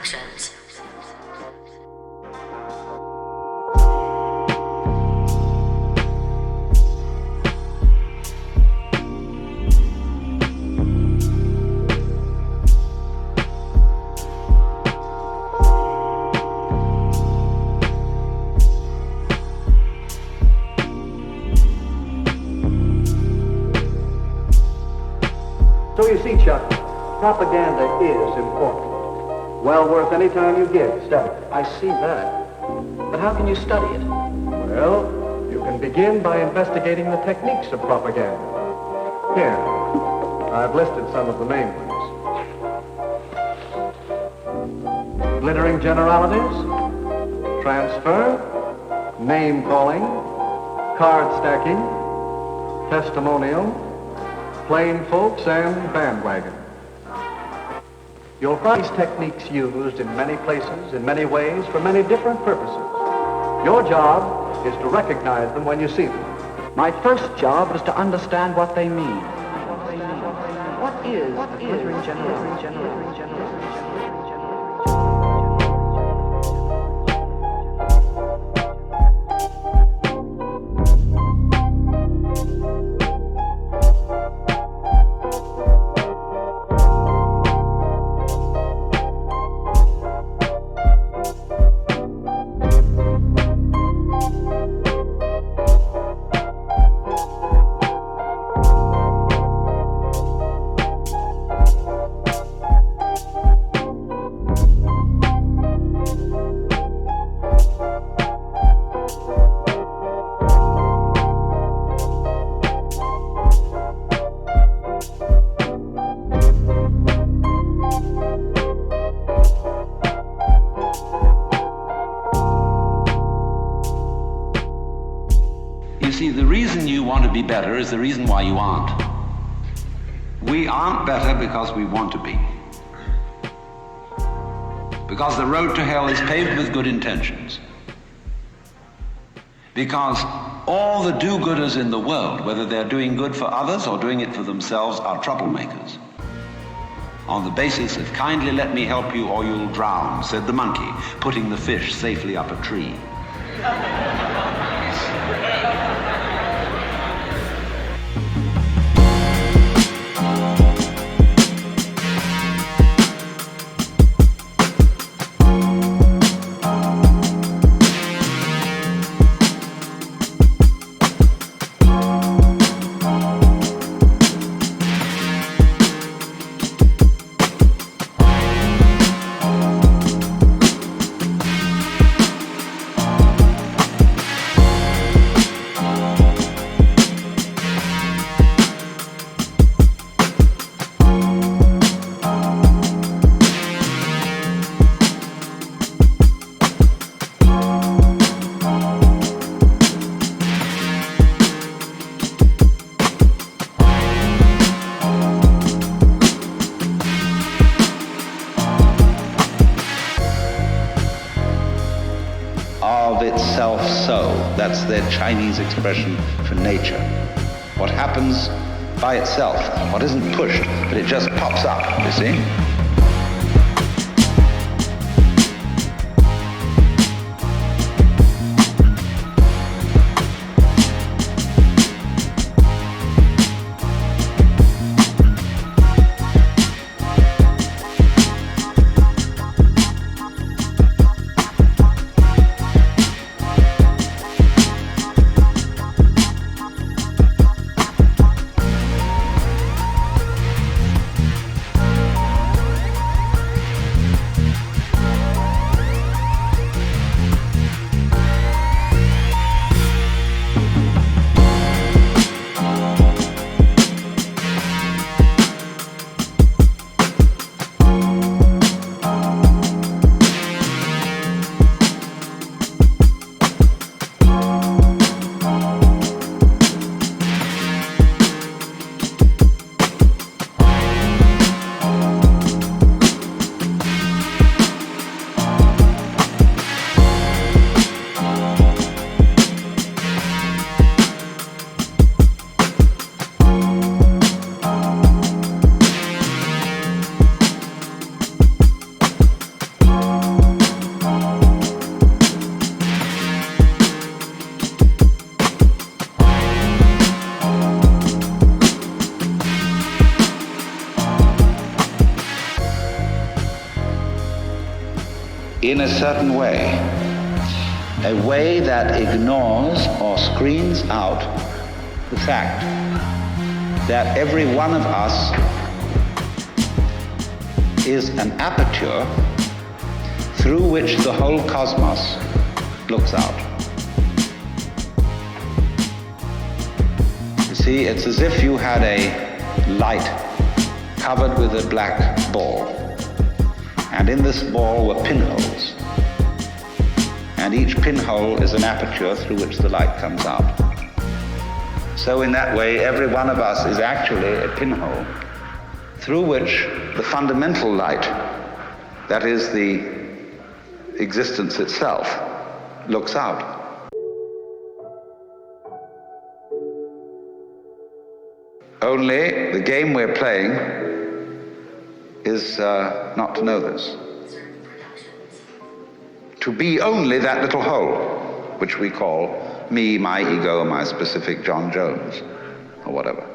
Productions. So you see, Chuck, propaganda is important. Well worth any time you give, study. I see that. But how can you study it? Well, you can begin by investigating the techniques of propaganda. Here, I've listed some of the main ones. Glittering generalities, transfer, name calling, card stacking, testimonial, plain folks, and bandwagon. You'll find these techniques used in many places, in many ways, for many different purposes. Your job is to recognize them when you see them. My first job was to understand what they mean. What is glittering generality? See, the reason you want to be better is the reason why you aren't. We aren't better because we want to be. Because the road to hell is paved with good intentions. Because all the do-gooders in the world, whether they're doing good for others or doing it for themselves, are troublemakers. On the basis of kindly let me help you or you'll drown, said the monkey, putting the fish safely up a tree. Of itself so. That's their Chinese expression for nature. What happens by itself, what isn't pushed, but it just pops up, you see? in a certain way, a way that ignores or screens out the fact that every one of us is an aperture through which the whole cosmos looks out. You see, it's as if you had a light covered with a black ball, and in this ball were pinholes, and each pinhole is an aperture through which the light comes out. So in that way, every one of us is actually a pinhole through which the fundamental light, that is the existence itself, looks out. Only the game we're playing is not to know this. To be only that little hole, which we call me, my ego, my specific John Jones, or whatever.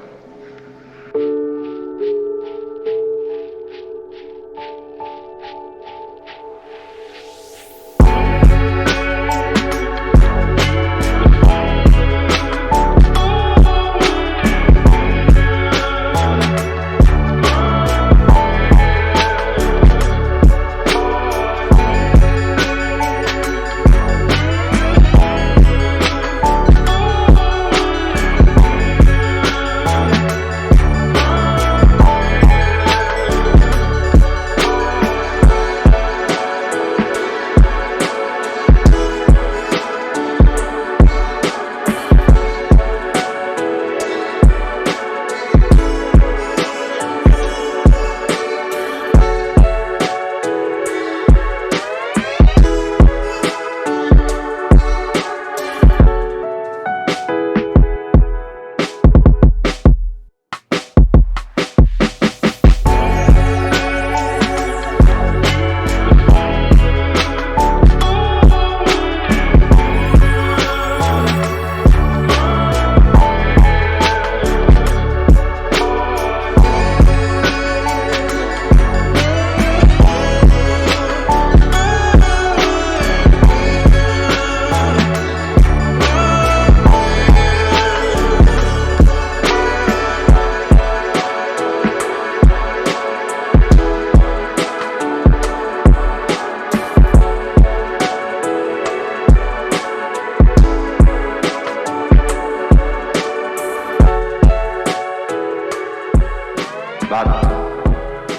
But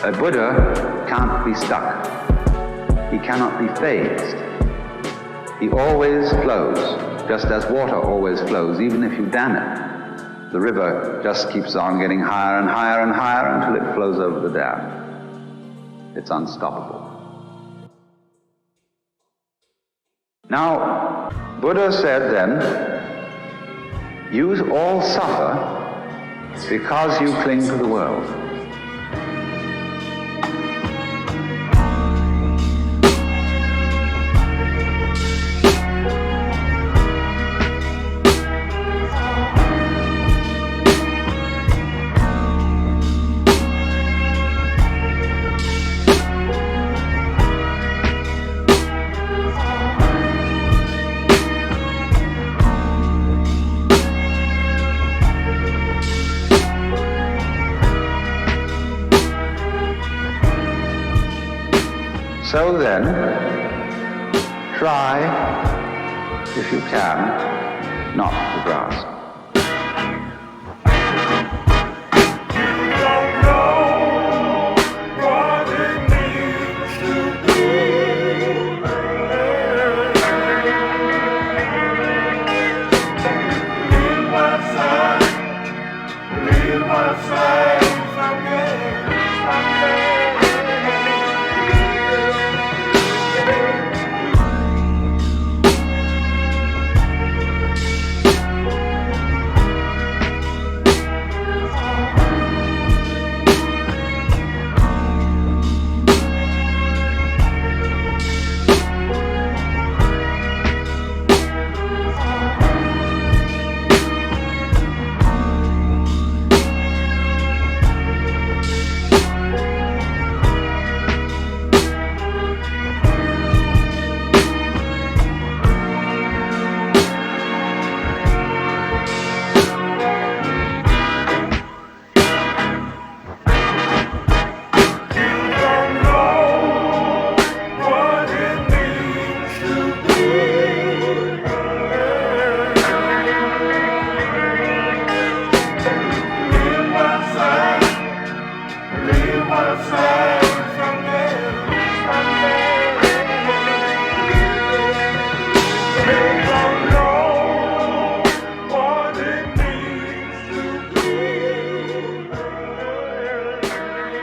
a Buddha can't be stuck. He cannot be phased. He always flows, just as water always flows, even if you dam it. The river just keeps on getting higher and higher and higher until it flows over the dam. It's unstoppable. Now, Buddha said then, you all suffer because you cling to the world. So then, try, if you can, not to grasp.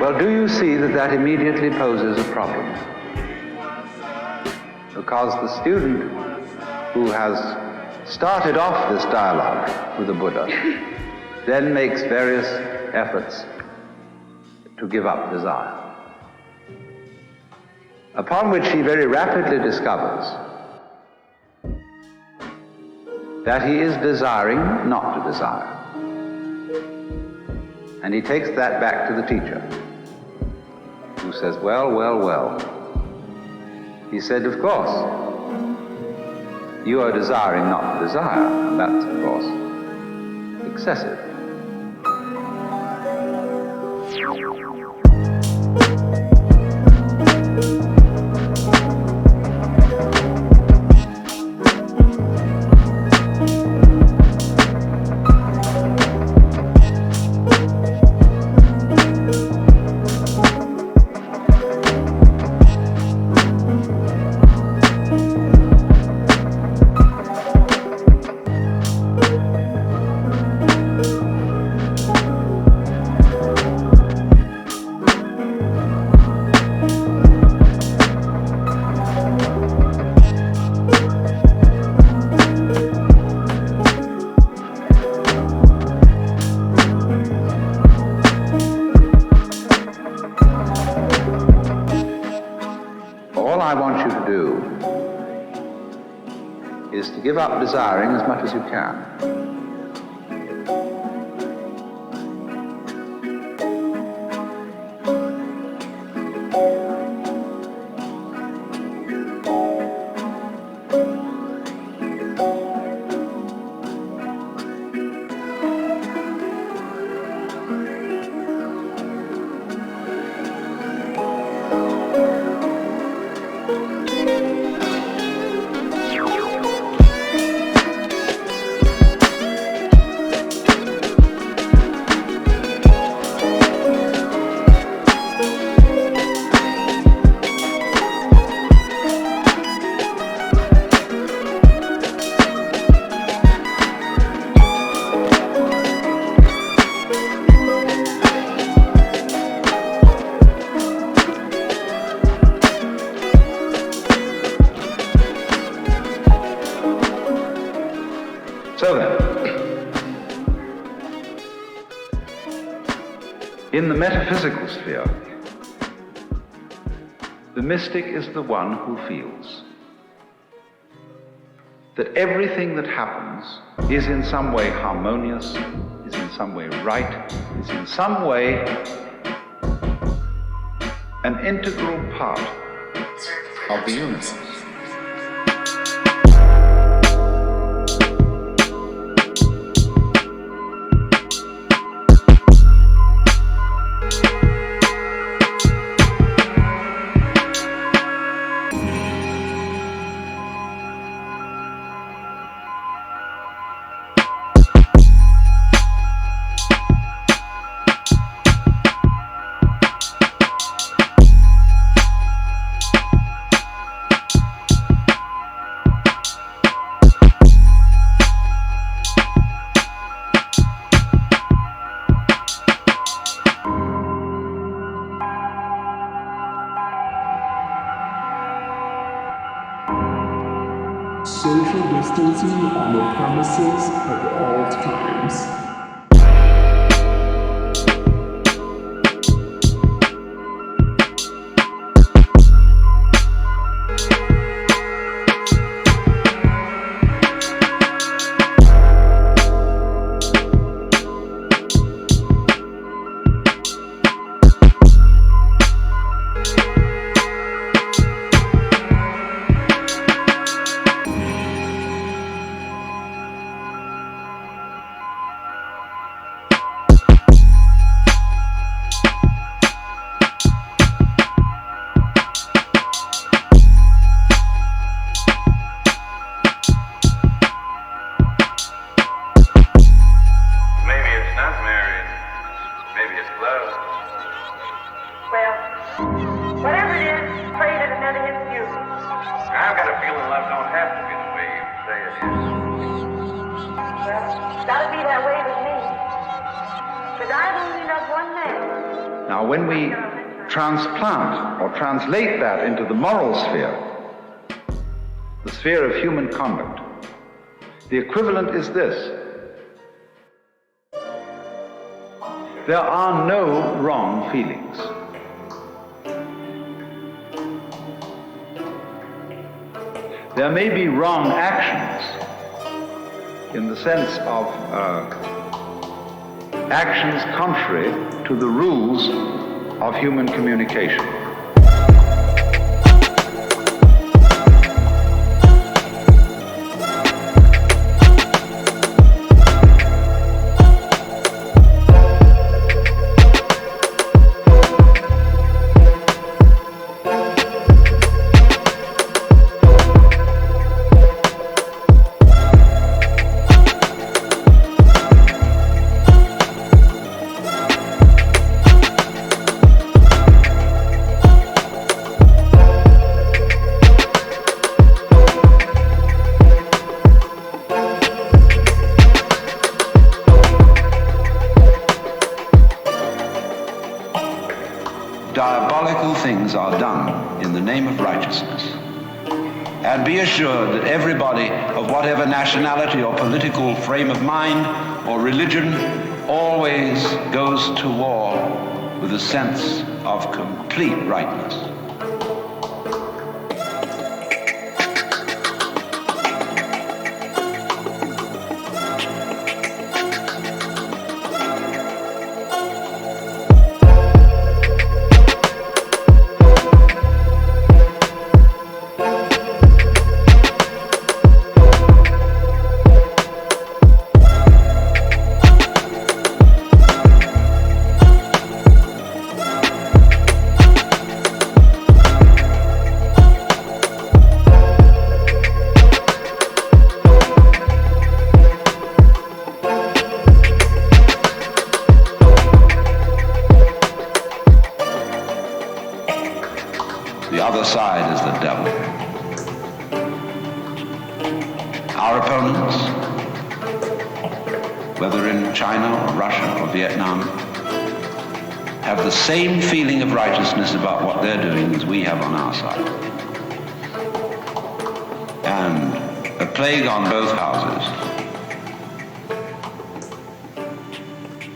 Well, do you see that that immediately poses a problem? Because the student who has started off this dialogue with the Buddha then makes various efforts to give up desire, upon which he very rapidly discovers that he is desiring not to desire. And he takes that back to the teacher, who says, well, well, well. He said, of course, you are desiring not to desire, and that's, of course, excessive. Give up desiring as much as you can. So then, in the metaphysical sphere, the mystic is the one who feels that everything that happens is in some way harmonious, is in some way right, is in some way an integral part of the universe. Social distancing on the premises at all times. Now, when we transplant or translate that into the moral sphere, the sphere of human conduct, the equivalent is this. There are no wrong feelings. There may be wrong actions in the sense of actions contrary to the rules of human communication. Diabolical things are done in the name of righteousness. And be assured that everybody of whatever nationality or political frame of mind or religion always goes to war with a sense of complete rightness. The other side is the devil. Our opponents, whether in China or Russia or Vietnam, have the same feeling of righteousness about what they're doing as we have on our side. And a plague on both houses,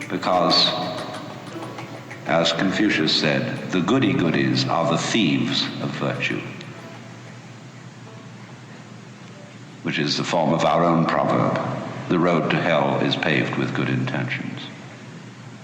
because, as Confucius said, the goody-goodies are the thieves of virtue, which is the form of our own proverb, the road to hell is paved with good intentions.